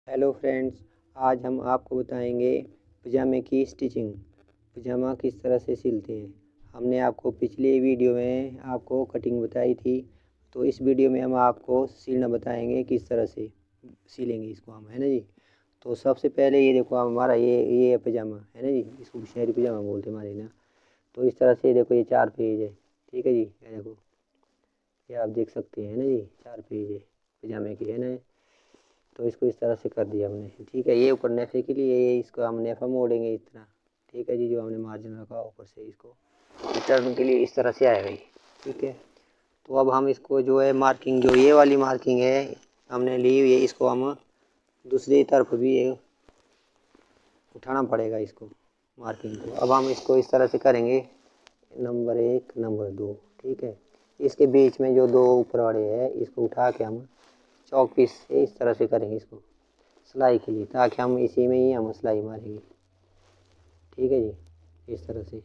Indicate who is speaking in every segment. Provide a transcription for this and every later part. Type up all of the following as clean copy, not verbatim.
Speaker 1: Hello friends, आज हम आपको बताएंगे पजामे की स्टिचिंग। पजामा किस तरह से सिलते हैं। हमने आपको पिछले वीडियो में आपको कटिंग बताई थी, तो इस वीडियो में हम आपको सिलना बताएंगे किस तरह से सिलेंगे इसको हम, है ना जी। तो सबसे पहले ये देखो हमारा ये है पजामा, है ना जी। इसको शहरी पजामा बोलते हैं हमारे ना। तो इस तरह से देखो ये 4 पेज है, ठीक है जी। ये देखो, ये आप देख सकते हैं ना जी, 4 पेज है पजामे के, है ना। तो इसको इस तरह से कर दिया हमने, ठीक है। ये ऊपर नेफे के लिए ये इसको हम नेफा मोड़ेंगे इस तरह, ठीक है जी। जो हमने मार्जिन रखा ऊपर से इसको टर्न के लिए इस तरह से आएगा ये, ठीक है। तो अब हम इसको जो है मार्किंग, जो ये वाली मार्किंग है हमने ली हुई है, इसको हम दूसरी तरफ भी ये उठाना पड़ेगा इसको, मार्किंग को। अब हम इसको इस तरह से करेंगे, नंबर 1 नंबर 2, ठीक है। इसके बीच में जो दो ऊपर वाले हैं इसको उठा के हम चौक पीस से इस तरह से करेंगे इसको सिलाई के लिए, ताकि हम इसी में ही हम सिलाई मारेंगे, ठीक है जी, इस तरह से।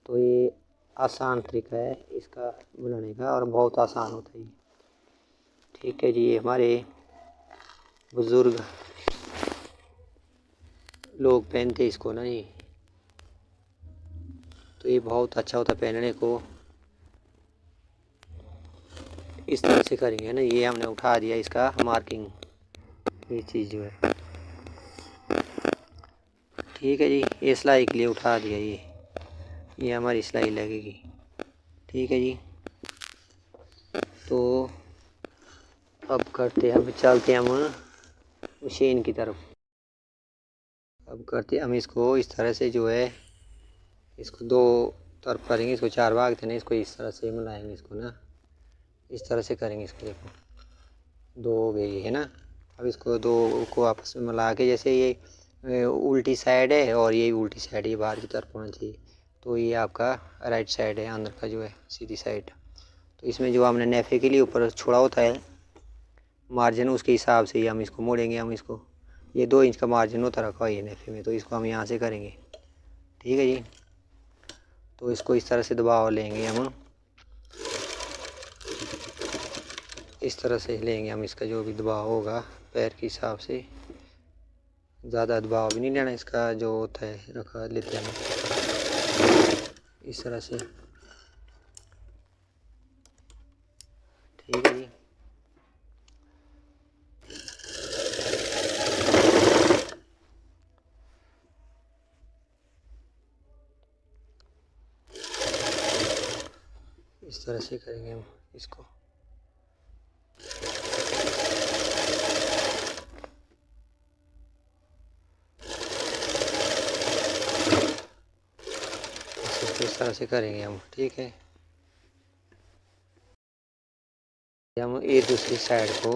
Speaker 1: तो ये आसान तरीका है इसका बनाने का, और बहुत आसान होता है, ठीक है जी। ये हमारे बुज़ुर्ग लोग पहनते इसको ना जी, तो ये बहुत अच्छा होता पहनने को। इस तरह से करेंगे ना, ये हमने उठा दिया इसका मार्किंग, ये चीज़ जो है, ठीक है जी। ये सिलाई के लिए उठा दिया, ये हमारी सिलाई लगेगी, ठीक है जी। तो अब चलते हैं हम मशीन की तरफ। अब करते हम इसको इस तरह से जो है, इसको दो तरफ करेंगे, इसको 4 भाग थे ना, इसको इस तरह से मिलाएंगे इसको ना, इस तरह से करेंगे इसको। देखो 2 हो गई है ना। अब इसको 2 को आपस में मिला के, जैसे ये उल्टी साइड है और ये उल्टी साइड, ये बाहर की तरफ होना चाहिए। तो ये आपका राइट साइड है, अंदर का जो है सीधी साइड। तो इसमें जो हमने नेफे के लिए ऊपर छोड़ा होता है मार्जिन, उसके हिसाब से ही हम इसको मोड़ेंगे। हम इसको ये 2 इंच का मार्जिन होता रखा है ये नेफे में, तो इसको हम यहाँ से करेंगे, ठीक है जी। तो इसको इस तरह से दबाव लेंगे हम, इस तरह से लेंगे हम। इसका जो भी दबाव होगा पैर के हिसाब से, ज़्यादा दबाव भी नहीं लेना इसका, जो होता है रखा लेते हैं हम इस तरह से, ठीक है जी। इस तरह से करेंगे हम इसको, इस तरह से करेंगे हम, ठीक है। हम ये दूसरी साइड को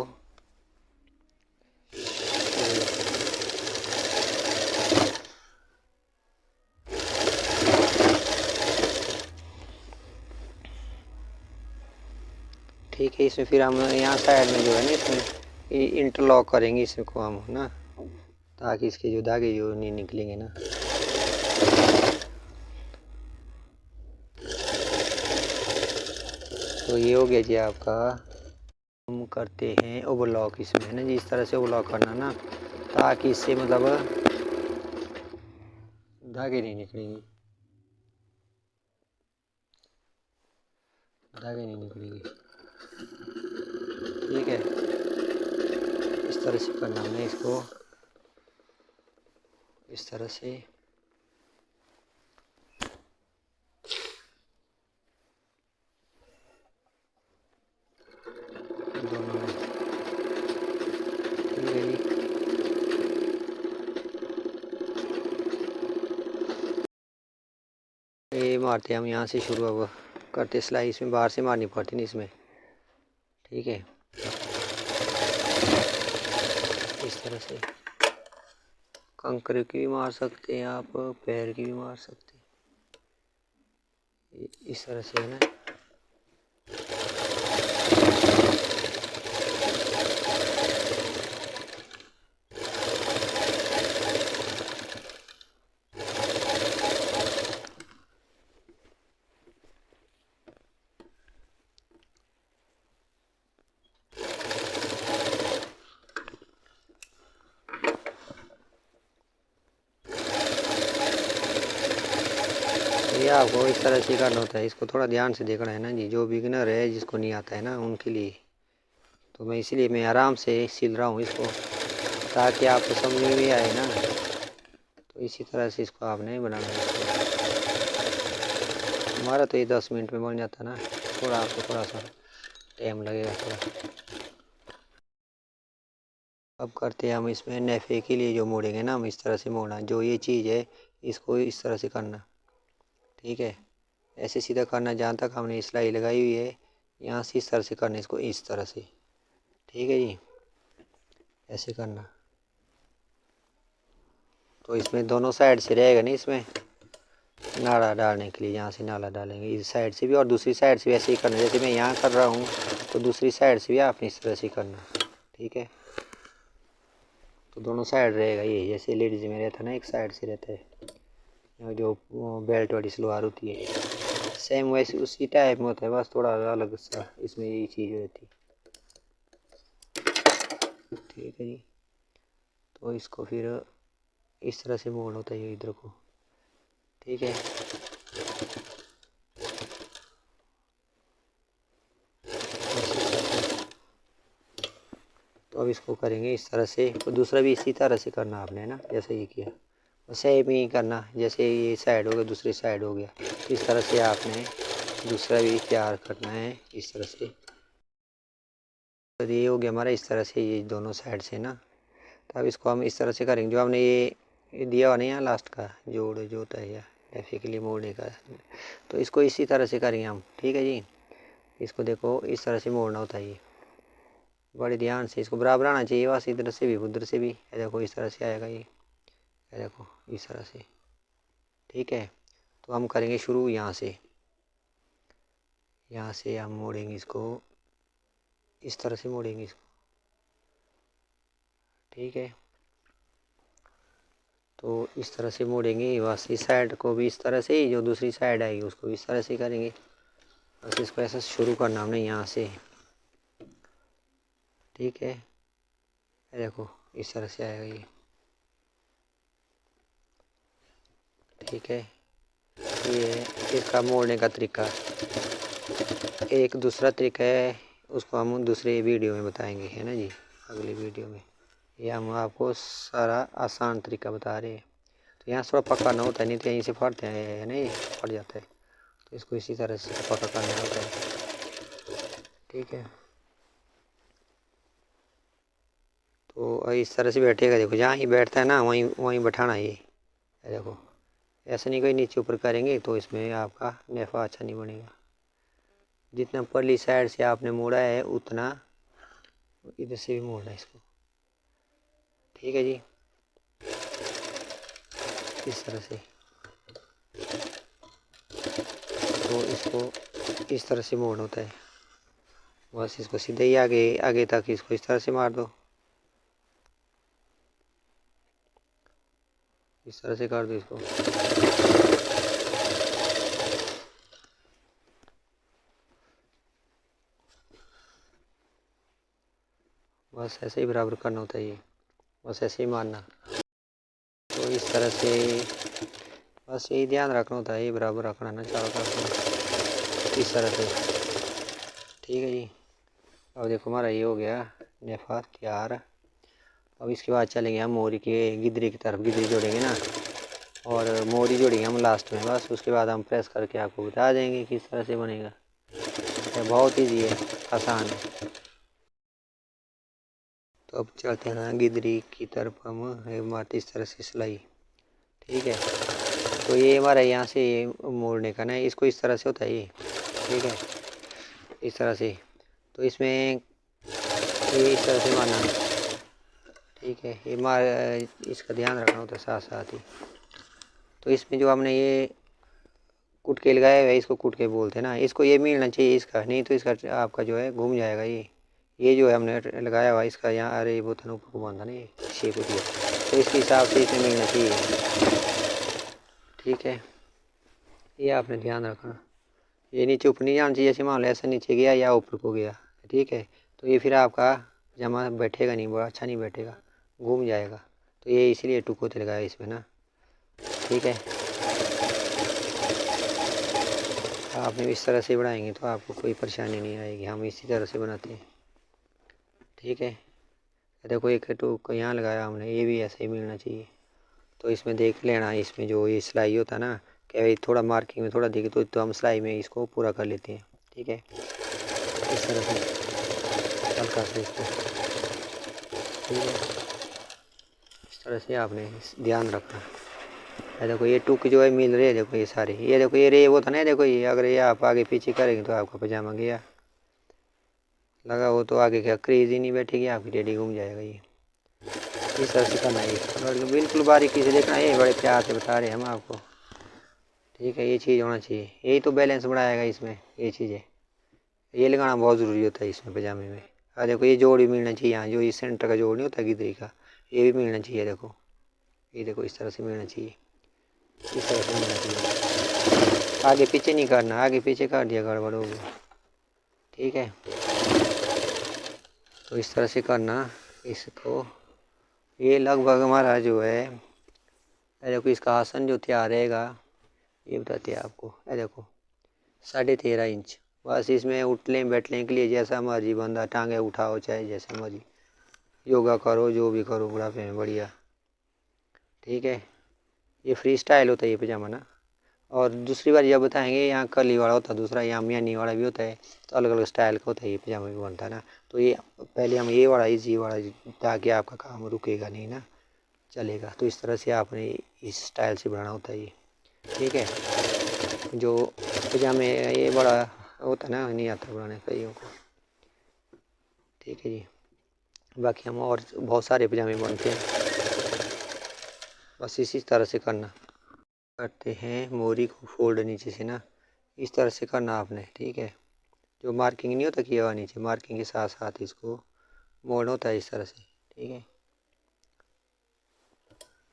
Speaker 1: ठीक है। इसमें फिर हम यहाँ साइड में जो है ना, इसमें इंटरलॉक करेंगे इसको हम ना, ताकि इसके जो धागे जो नहीं निकलेंगे ना। तो ये हो गया जी आपका। हम करते हैं ओवरलॉक इसमें, है ना जी। इस तरह से ओवरलॉक करना ना, ताकि इससे मतलब धागे नहीं निकलेंगे, धागे नहीं निकलेंगे, ठीक है। इस तरह से करना हमने इसको, इस तरह से। दोनों में, ठीक है जी। ये मारते हम यहाँ से शुरू, अब करते सिलाई इसमें बाहर से मारनी पड़ती नहीं इसमें, ठीक है। इस तरह से कंकर की भी मार सकते हैं आप, पैर की भी मार सकते हैं, इस तरह से, है ना। ये आपको इस तरह से करना होता है, इसको थोड़ा ध्यान से देखना है ना जी। जो बिगिनर है जिसको नहीं आता है ना उनके लिए, तो मैं इसीलिए मैं आराम से सिल रहा हूँ इसको, ताकि आपको समझ में भी आए ना। तो इसी तरह से इसको आपने बनाना है इसको। हमारा तो ये 10 मिनट में बन जाता ना, थोड़ा आपको थोड़ा सा टाइम लगेगा थोड़ा। अब करते हैं हम इसमें नेफे के लिए जो मोड़ेंगे ना, हम इस तरह से मोड़ना, जो ये चीज़ है इसको इस तरह से करना, ठीक है। ऐसे सीधा करना, जहाँ तक हमने सिलाई लगाई हुई है यहाँ से इस तरह से करना, इसको इस तरह से, ठीक है जी, ऐसे करना। तो इसमें दोनों साइड से रहेगा नहीं, इसमें नाड़ा डालने के लिए यहाँ से नाला डालेंगे, इस साइड से भी और दूसरी साइड से भी ऐसे ही करना। जैसे मैं यहाँ कर रहा हूँ तो दूसरी साइड से भी आपने इस तरह से करना, ठीक है। तो दोनों साइड रहेगा ये, जैसे लेडीज में रहता है ना, एक साइड से रहता है जो बेल्ट वाली सलवार होती है, सेम वैसे उसी टाइप में होता है, बस थोड़ा अलग सा इसमें यही चीज़ रहती है, ठीक है जी। तो इसको फिर इस तरह से मोड़ होता है इधर को, ठीक है। तो अब इसको करेंगे इस तरह से, तो दूसरा भी इसी तरह से करना आपने ना, जैसे ये किया सेम ही करना। जैसे ये साइड हो गया, दूसरी साइड हो गया, तो इस तरह से आपने दूसरा भी तैयार करना है इस तरह से। तो ये हो गया हमारा इस तरह से, ये दोनों साइड से ना। तो अब इसको हम इस तरह से करेंगे, जो हमने ये दिया हुआ नहीं है लास्ट का जोड़ जो होता है या ऐसे के लिए मोड़ने का, तो इसको इसी तरह से करेंगे हम, ठीक है जी। इसको देखो इस तरह से मोड़ना होता है, ये बड़े ध्यान से इसको बराबर आना चाहिए, बस इधर से भी उधर से भी, ये देखो इस तरह से आएगा ये देखो इस तरह से, ठीक है। तो हम करेंगे शुरू यहाँ से, यहाँ से हम मोड़ेंगे इसको, इस तरह से मोड़ेंगे इसको, ठीक है। तो इस तरह से मोड़ेंगे, बस इस साइड को भी इस तरह से, जो दूसरी साइड आएगी उसको इस तरह से करेंगे। बस इसको ऐसा शुरू करना हमने यहाँ से, ठीक है। देखो इस तरह से आएगा ये, ठीक है। ये इसका मोड़ने का तरीका, एक दूसरा तरीका है, उसको हम दूसरे वीडियो में बताएंगे, है ना जी, अगली वीडियो में। ये हम आपको सारा आसान तरीका बता रहे हैं। तो यहाँ थोड़ा पकाना होता है, नहीं तो यहीं से फटते हैं, है ना, ये फट जाता है। तो इसको इसी तरह से पका करना होता है, ठीक है। तो इस तरह से बैठेगा, देखो जहाँ ही बैठता है ना वहीं वहीं बैठाना ये देखो। ऐसा नहीं कोई नीचे ऊपर करेंगे तो इसमें आपका नेफा अच्छा नहीं बनेगा। जितना परली साइड से आपने मोड़ा है उतना इधर से भी मोड़ना है इसको, ठीक है जी, इस तरह से। तो इसको इस तरह से मोड़ना होता है, बस इसको सीधे ही आगे आगे तक इसको इस तरह से मार दो, इस तरह से कर दो इसको। बस ऐसे ही बराबर करना होता है ये, बस ऐसे ही मारना। तो इस तरह से बस यही ध्यान रखना होता है, ये बराबर रखना ना चारों तरफ इस तरह से, ठीक है जी। अब देखो हमारा ये हो गया नेफा तैयार। अब इसके बाद चलेंगे हम मोरी के गिदरी की तरफ, गिदरी जोड़ेंगे ना, और मोरी जोड़ेंगे हम लास्ट में। बस उसके बाद हम प्रेस करके आपको बता देंगे किस तरह से बनेगा। तो बहुत ईजी है, आसान है। तो अब चलते हैं गिदरी की तरफ, हम मारते इस तरह से सिलाई, ठीक है। तो ये हमारा यहाँ से ये मोड़ने का ना, इसको इस तरह से होता है ये, ठीक है, इस तरह से। तो इसमें ये इस तरह से मारना, ठीक है। ये मार इसका ध्यान रखना होता है साथ साथ ही। तो इसमें जो हमने ये कुटके लगाया हुआ है, इसको कुटके बोलते हैं ना, इसको ये मिलना चाहिए इसका, नहीं तो इसका आपका जो है घूम जाएगा ये जो है हमने लगाया हुआ इसका यहाँ, अरे वो था ऊपर को बांधा ना, ये शेप होती है, तो इसके हिसाब से इसमें मिलना चाहिए, ठीक है। ये आपने ध्यान रखना, ये नीचे ऊपर नहीं जाना चाहिए, जैसे मान लो ऐसा नीचे गया या ऊपर को गया, ठीक है। तो ये फिर आपका जमा बैठेगा नहीं, बड़ा अच्छा नहीं बैठेगा, घूम जाएगा। तो ये इसलिए टुक होते लगाया इसमें ना, ठीक है। आपने इस तरह से बनाएंगे तो आपको कोई परेशानी नहीं आएगी। हम इसी तरह से बनाते हैं, ठीक है। देखो एक तो यहाँ लगाया हमने, ये भी ऐसे ही मिलना चाहिए। तो इसमें देख लेना, इसमें जो ये सिलाई होता है ना, कि भाई थोड़ा मार्किंग में थोड़ा दिखे तो हम सिलाई में इसको पूरा कर लेते हैं, ठीक है। इस तरह से हल्का सा इसको, ठीक है। इस तरह से आपने ध्यान रखना। ये देखो ये टुक जो है मिल रही है, देखो ये सारे, ये देखो ये रे वो था ना, देखो ये अगर ये आप आगे पीछे करेंगे तो आपका पजामा गया लगा हो तो आगे क्या क्रेज ही नहीं बैठेगी, आपकी टेडी घूम जाएगा। ये इस तरह से करना है और बिल्कुल बारीकी से देखना है, बड़े प्यार से बता रहे हैं हम आपको, ठीक है। ये चीज़ होना चाहिए, यही तो बैलेंस बढ़ाएगा इसमें, ये चीज़ें ये लगाना बहुत ज़रूरी होता है इसमें पजामे में। और देखो ये जोड़ भी मिलना चाहिए यहाँ, जो ये सेंटर का जोड़ नहीं होता गिदरी का, ये भी मिलना चाहिए। देखो ये देखो इस तरह से मिलना चाहिए, इस तरह से मिलना चाहिए। आगे पीछे नहीं करना, आगे पीछे कर दिया गड़बड़ होगी, ठीक है। तो इस तरह से करना इसको। ये लगभग हमारा जो है, देखो इसका आसन जो तैयार रहेगा ये बताते हैं आपको। देखो 13.5 इंच, बस इसमें उठने बैठने के लिए जैसा मर्जी बंदा टांगे उठाओ, चाहे जैसे मर्जी योगा करो, जो भी करो बुढ़ापे में बढ़िया, ठीक है। ये फ्री स्टाइल होता है ये पजामा ना। और दूसरी बार जब बताएंगे, यहाँ कर्ली वाला होता है दूसरा, यहाँ मियानी वाला भी होता है, तो अलग अलग स्टाइल का होता है ये पजामा भी बनता है ना। तो ये पहले हम ये वाला इजी वाला, ताकि आपका काम रुकेगा नहीं ना, चलेगा। तो इस तरह से आपने इस स्टाइल से बनाना होता है ये, ठीक है। जो पजामे ये बड़ा होता है ना, नहीं आता बनाने कईयों को, ठीक है जी। बाकी हम और बहुत सारे पजामे बनते हैं, बस इसी तरह से करना। करते हैं मोरी को फोल्ड नीचे से ना, इस तरह से करना आपने, ठीक है। जो मार्किंग नहीं होता किया हुआ नीचे, मार्किंग के साथ साथ इसको मोड़ना होता है इस तरह से, ठीक है।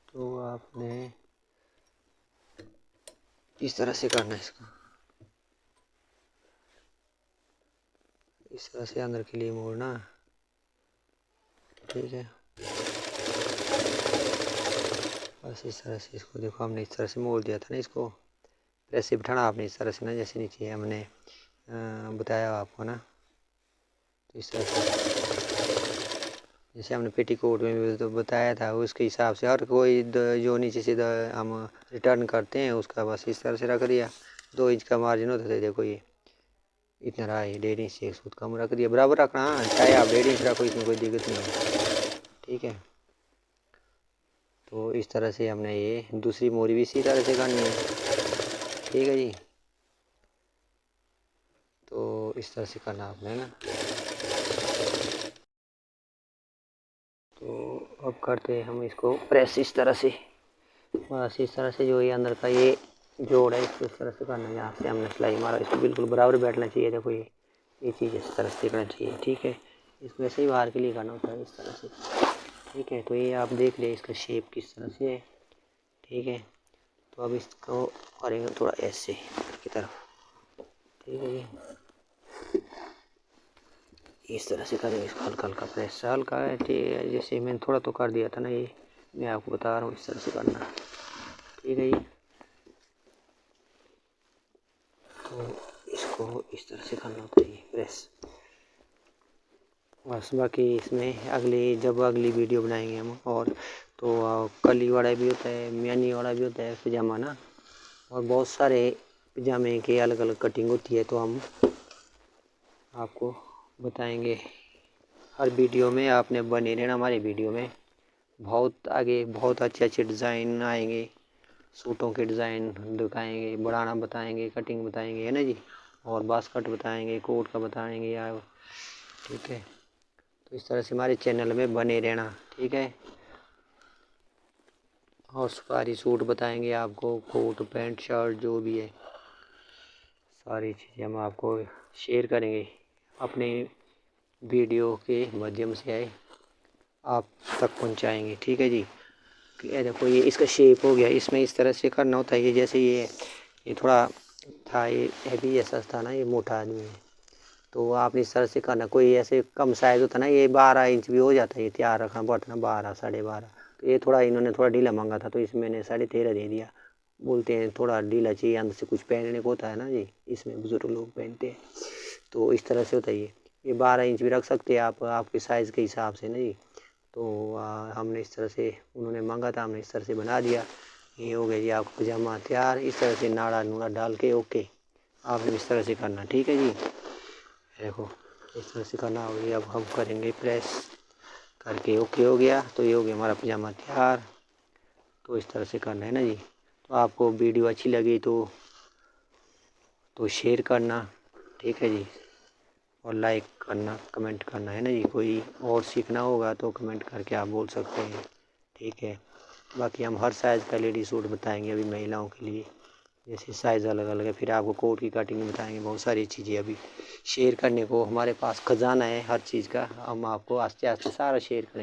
Speaker 1: तो आपने इस तरह से करना है इसको, इस तरह से अंदर के लिए मोड़ना, ठीक है। बस इस तरह से इसको देखो, हमने इस तरह से मोड़ दिया था ना इसको, ऐसे बिठाना आपने इस तरह से ना, जैसे नीचे हमने बताया आपको ना। तो इस तरह से जैसे हमने पेटीकोट में भी तो बताया था, उसके हिसाब से हर कोई जो नीचे से हम रिटर्न करते हैं उसका बस इस तरह से रख दिया। 2 इंच का मार्जिन होता था, देखो ये इतना रहा है, 1.5 इंच से 1 सूत कम रख दिया, बराबर रखना, चाहे आप 1.5 इंच रखो, इसमें कोई दिक्कत नहीं है, ठीक है। तो इस तरह से हमने ये दूसरी मोरी भी इसी तरह से करनी है, ठीक है जी। तो इस तरह से करना आपने ना। तो अब करते हैं हम इसको प्रेस इस तरह से, बस इस तरह से जो ये अंदर का ये जोड़ है इसको इस तरह से करना है। यहाँ से हमने सिलाई मारा, इसको बिल्कुल बराबर बैठना चाहिए। देखो ये चीज़ इस तरह से करना चाहिए, ठीक है। इसको ऐसे ही बाहर के लिए करना होता है इस तरह से, ठीक है। तो ये आप देख ले इसका शेप किस तरह से है, ठीक है। तो अब इसको करेंगे थोड़ा ऐसे की तरफ, ठीक है जी। इस तरह से करेंगे इसको, हल्का हल्का प्रेस, हल्का है जैसे मैंने थोड़ा तो कर दिया था ना, ये मैं आपको बता रहा हूँ इस तरह से करना, ठीक है जी। तो इसको इस तरह से करना होता है ये प्रेस, बस। बाकी इसमें अगली वीडियो बनाएंगे हम, और तो कली वाला भी होता है, मियानी वाला भी होता है पजामा ना, और बहुत सारे पजामे की अलग अलग कटिंग होती है, तो हम आपको बताएंगे हर वीडियो में। आपने बने रहना हमारी वीडियो में, बहुत आगे बहुत अच्छे अच्छे डिज़ाइन आएंगे, सूटों के डिज़ाइन दिखाएंगे, बढ़ाना बताएंगे, कटिंग बताएंगे, है ना जी। और बास्कट बताएंगे, कोट का बताएंगे यार, ठीक है। तो इस तरह से हमारे चैनल में बने रहना, ठीक है। और सारी सूट बताएंगे आपको, कोट पैंट शर्ट जो भी है, सारी चीज़ें हम आपको शेयर करेंगे अपने वीडियो के माध्यम से, आए आप तक पहुंचाएंगे, ठीक है जी। ये देखो ये इसका शेप हो गया, इसमें इस तरह से करना होता है। ये जैसे ये थोड़ा था, ये हैवी जैसा था ना, ये मोटा आदमी है, तो आपने इस तरह से करना। कोई ऐसे कम साइज़ होता ना, ये 12 इंच भी हो जाता है, ये तैयार रखना पड़ता ना, 12 साढ़े 12। तो ये थोड़ा इन्होंने थोड़ा ढीला मांगा था, तो इसमें मैंने 13.5 दे दिया, बोलते हैं थोड़ा ढीला चाहिए, अंदर से कुछ पहनने को होता है ना जी, इसमें बुजुर्ग लोग पहनते हैं। तो इस तरह से होता है ये 12 इंच भी रख सकते हैं आप आपके साइज़ के हिसाब से ना जी। तो हमने इस तरह से, उन्होंने मांगा था, हमने इस तरह से बना दिया। ये हो गया जी आपका पजामा तैयार। इस तरह से नाड़ा नूड़ा डाल के ओके आपने इस तरह से करना, ठीक है जी। देखो इस तरह से करना होगी। अब हम करेंगे प्रेस करके, ओके हो गया। तो ये हो गया हमारा पजामा तैयार। तो इस तरह से करना है ना जी। तो आपको वीडियो अच्छी लगी तो शेयर करना, ठीक है जी, और लाइक करना, कमेंट करना है ना जी। कोई और सीखना होगा तो कमेंट करके आप बोल सकते हैं, ठीक है। बाकी हम हर साइज़ का लेडी सूट बताएंगे अभी महिलाओं के लिए, जैसे साइज़ अलग अलग है। फिर आपको कोट की कटिंग बताएंगे, बहुत सारी चीज़ें अभी शेयर करने को हमारे पास खजाना है हर चीज़ का। हम आपको आस्ते आस्ते सारा शेयर करेंगे।